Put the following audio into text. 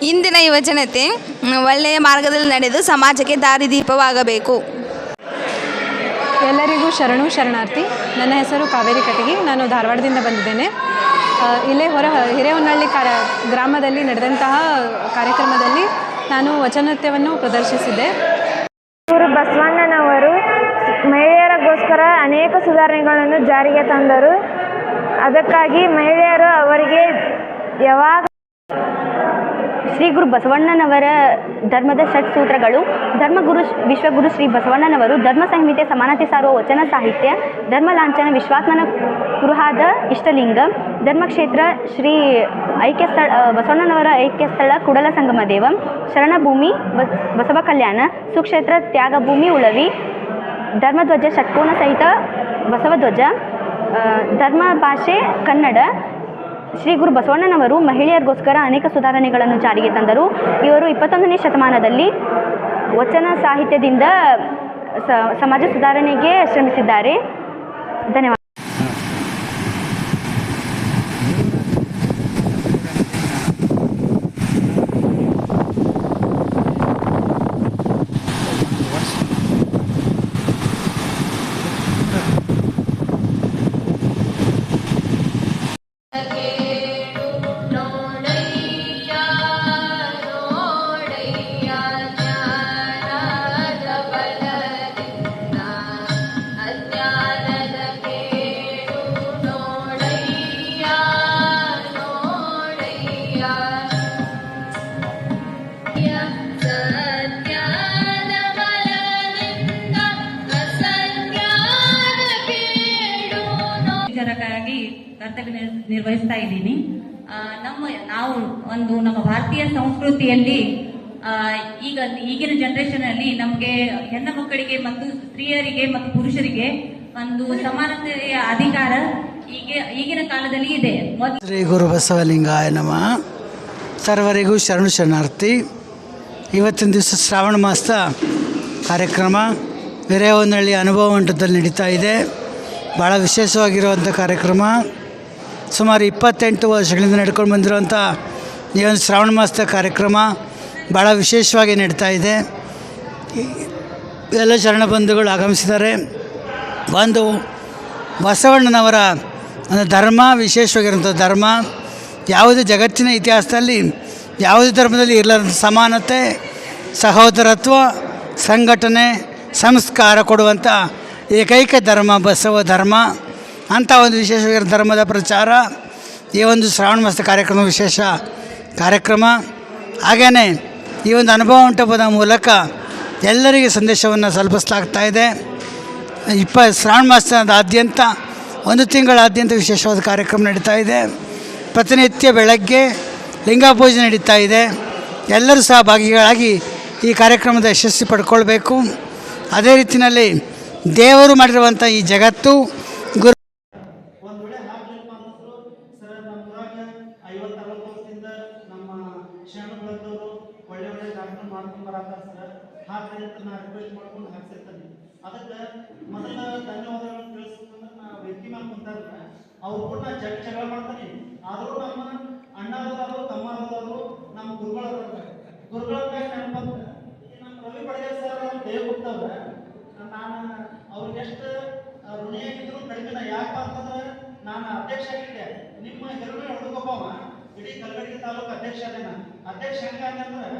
ಇಂದಿನ ಯುವಜನತೆ ಒಳ್ಳೆಯ ಮಾರ್ಗದಲ್ಲಿ ನಡೆದು ಸಮಾಜಕ್ಕೆ ದಾರಿದೀಪವಾಗಬೇಕು. ಎಲ್ಲರಿಗೂ ಶರಣಾರ್ಥಿ. ನನ್ನ ಹೆಸರು ಕಾವೇರಿ ಕಟಗಿ. ನಾನು ಧಾರವಾಡದಿಂದ ಬಂದಿದ್ದೇನೆ. ಇಲ್ಲೇ ಹಿರೇಹೊನ್ನಳ್ಳಿ ಗ್ರಾಮದಲ್ಲಿ ನಡೆದಂತಹ ಕಾರ್ಯಕ್ರಮದಲ್ಲಿ ನಾನು ವಚನನೃತ್ಯವನ್ನು ಪ್ರದರ್ಶಿಸಿದೆ. ಗುರು ಬಸವಣ್ಣನವರು ಮಹಿಳೆಯರಿಗೋಸ್ಕರ ಅನೇಕ ಸುಧಾರಣೆಗಳನ್ನು ಜಾರಿಗೆ ತಂದರು. ಅದಕ್ಕಾಗಿ ಮಹಿಳೆಯರು ಅವರಿಗೆ ಯಾವಾಗ ಶ್ರೀ ಗುರು ಬಸವಣ್ಣನವರ ಧರ್ಮದ ಷಟ್ ಸೂತ್ರಗಳು, ಧರ್ಮಗುರು ವಿಶ್ವಗುರು ಶ್ರೀ ಬಸವಣ್ಣನವರು ಧರ್ಮ ಸಂಹಿತೆ, ಸಮಾನತೆ ಸಾರುವ ವಚನ ಸಾಹಿತ್ಯ, ಧರ್ಮ ಲಾಂಛನ, ವಿಶ್ವಾತ್ಮನ ಕುರುಹಾದ ಇಷ್ಟಲಿಂಗ, ಧರ್ಮಕ್ಷೇತ್ರ ಶ್ರೀ ಐಕ್ಯಸ್ಥಳ ಬಸವಣ್ಣನವರ ಐಕ್ಯಸ್ಥಳ ಕೂಡಲ ಸಂಗಮ ದೇವ, ಶರಣಭೂಮಿ ಬಸವ ಕಲ್ಯಾಣ, ಸುಕ್ಷೇತ್ರ ತ್ಯಾಗಭೂಮಿ ಉಳವಿ, ಧರ್ಮಧ್ವಜ ಷಟ್ಕೋನ ಸಹಿತ ಬಸವಧ್ವಜ, ಧರ್ಮ ಭಾಷೆ ಕನ್ನಡ. ಶ್ರೀ ಗುರು ಬಸವಣ್ಣನವರು ಮಹಿಳೆಯರಿಗೋಸ್ಕರ ಅನೇಕ ಸುಧಾರಣೆಗಳನ್ನು ಜಾರಿಗೆ ತಂದರು. ಇವರು 21ನೇ ಶತಮಾನದಲ್ಲಿ ವಚನ ಸಾಹಿತ್ಯದಿಂದ ಸಮಾಜ ಸುಧಾರಣೆಗೆ ಶ್ರಮಿಸಿದ್ದಾರೆ. ಧನ್ಯವಾದ. ಕರ್ತವ್ಯ ನಿರ್ವಹಿಸ್ತಾ ಇದ್ದೀನಿ. ನಾವು ನಮ್ಮ ಭಾರತೀಯ ಸಂಸ್ಕೃತಿಯಲ್ಲಿ ಈಗಿನ ಜನರೇಷನ್ ಅಲ್ಲಿ ನಮಗೆ ಹೆಣ್ಣು ಮಕ್ಕಳಿಗೆ ಮತ್ತು ಸ್ತ್ರೀಯರಿಗೆ ಮತ್ತು ಪುರುಷರಿಗೆ ಒಂದು ಸಮಾನತೆಯ ಅಧಿಕಾರ ಈಗಿನ ಕಾಲದಲ್ಲಿ ಇದೆ. ಶ್ರೀ ಗುರು ಬಸವಲಿಂಗಾಯ ನಮಃ. ಸರ್ವರಿಗೂ ಶರಣಾರ್ಥಿ. ಇವತ್ತಿನ ದಿವಸ ಶ್ರಾವಣ ಮಾಸ ಕಾರ್ಯಕ್ರಮ ಹಿರೇಹೊನ್ನಳ್ಳಿ ಅನುಭವ ಮಂಟಪದಲ್ಲಿ ನಡೀತಾ ಇದೆ. ಭಾಳ ವಿಶೇಷವಾಗಿರುವಂಥ ಕಾರ್ಯಕ್ರಮ. ಸುಮಾರು 28 ವರ್ಷಗಳಿಂದ ನಡ್ಕೊಂಡು ಬಂದಿರುವಂಥ ಈ ಒಂದು ಶ್ರಾವಣ ಮಾಸದ ಕಾರ್ಯಕ್ರಮ ಭಾಳ ವಿಶೇಷವಾಗಿ ನಡೀತಾ ಇದೆ. ಎಲ್ಲ ಶರಣ ಬಂಧುಗಳು ಆಗಮಿಸಿದ್ದಾರೆ. ಒಂದು ಬಸವಣ್ಣನವರ ಧರ್ಮ ವಿಶೇಷವಾಗಿರುವಂಥ ಧರ್ಮ. ಯಾವುದೇ ಜಗತ್ತಿನ ಇತಿಹಾಸದಲ್ಲಿ ಯಾವುದೇ ಧರ್ಮದಲ್ಲಿ ಇರಲಾರಂಥ ಸಮಾನತೆ, ಸಹೋದರತ್ವ, ಸಂಘಟನೆ, ಸಂಸ್ಕಾರ ಕೊಡುವಂಥ ಏಕೈಕ ಧರ್ಮ ಬಸವ ಧರ್ಮ. ಅಂಥ ಒಂದು ವಿಶೇಷವಾಗಿರೋ ಧರ್ಮದ ಪ್ರಚಾರ ಈ ಒಂದು ಶ್ರಾವಣ ಮಾಸದ ಕಾರ್ಯಕ್ರಮ ವಿಶೇಷ ಕಾರ್ಯಕ್ರಮ. ಹಾಗೆಯೇ ಈ ಒಂದು ಅನುಭವ ಮಂಟಪದ ಮೂಲಕ ಎಲ್ಲರಿಗೆ ಸಂದೇಶವನ್ನು ತಲುಪಿಸಲಾಗ್ತಾ ಇದೆ. ಶ್ರಾವಣ ಮಾಸದಾದ್ಯಂತ ಒಂದು ತಿಂಗಳಾದ್ಯಂತ ವಿಶೇಷವಾದ ಕಾರ್ಯಕ್ರಮ ನಡೀತಾ ಇದೆ. ಪ್ರತಿನಿತ್ಯ ಬೆಳಗ್ಗೆ ಲಿಂಗ ಪೂಜೆ ನಡೀತಾ ಇದೆ. ಎಲ್ಲರೂ ಸಹ ಭಾಗಿಗಳಾಗಿ ಈ ಕಾರ್ಯಕ್ರಮದ ಯಶಸ್ವಿ ಪಡ್ಕೊಳ್ಬೇಕು. ಅದೇ ರೀತಿಯಲ್ಲಿ ದೇವರು ಮಾಡಿರುವಂಥ ಈ ಜಗತ್ತು ಗುರು ಒಂದು ವೇಳೆ ಹಾಕಲಿಲ್ಲ ಅಂತಂದ್ರು ಸರ್, ನಮ್ಮ ಊರಾಗ 50-60 ವರ್ಷದಿಂದ ನಮ್ಮ ಶರಣಗಳವರು ಒಳ್ಳೆ ಕಾರ್ಯಕ್ರಮ ಮಾಡ್ಕೊಂಡು ಬರತ್ತಾರೆ ಸರ್, ಹಾಕ್ರಿ ಅಂತ ನಾನು ರಿಕ್ವೆಸ್ಟ್ ಮಾಡ್ಕೊಂಡು ಹಾಕ್ಸಿರ್ತೀನಿ. ಅದಕ್ಕೆ ಮೊದಲ ಧನ್ಯವಾದಗಳನ್ನು ತಿಳಿಸ್ಬೇಕಂದ್ರೆ ನಾ ವೇದಿಕೆ ಮೇಲೆ ಕುಂತಾರ ಅವ್ರು ಕೂಡ ಜಗಳ ಮಾಡ್ತಾನೆ. ಆದರೂ ನಮ್ಮ ಅಣ್ಣಾರದಾರು ತಮ್ಮರದಾರು ನಮ್ಮ ಗುರುಗಳ ನೆನಪಂತ ನಮ್ಮ ರವಿ ಪಡೆಯರ್ ಸರ್ ಅವ್ರು ದೇವ್ ಕೊಡ್ತಾವ್ರೆ. ನಾನು ಅವ್ರಿಗೆ ಎಷ್ಟು ಋಣಿಯಾಗಿದ್ರು ಕಡಿಮೆ. ಯಾಕಪ್ಪ ಅಂತಂದ್ರೆ ನಾನು ಅಧ್ಯಕ್ಷ ಆಗಿದ್ದೆ. ನಿಮ್ಮ ಹೆರುವೆ ಹುಡುಗಪ್ಪವ ಇಡೀ ಕಲಗಡಗಿ ತಾಲೂಕು ಅಧ್ಯಕ್ಷ ಅದೇನ. ಅಧ್ಯಕ್ಷ ಹೆಂಗಂದ್ರೆ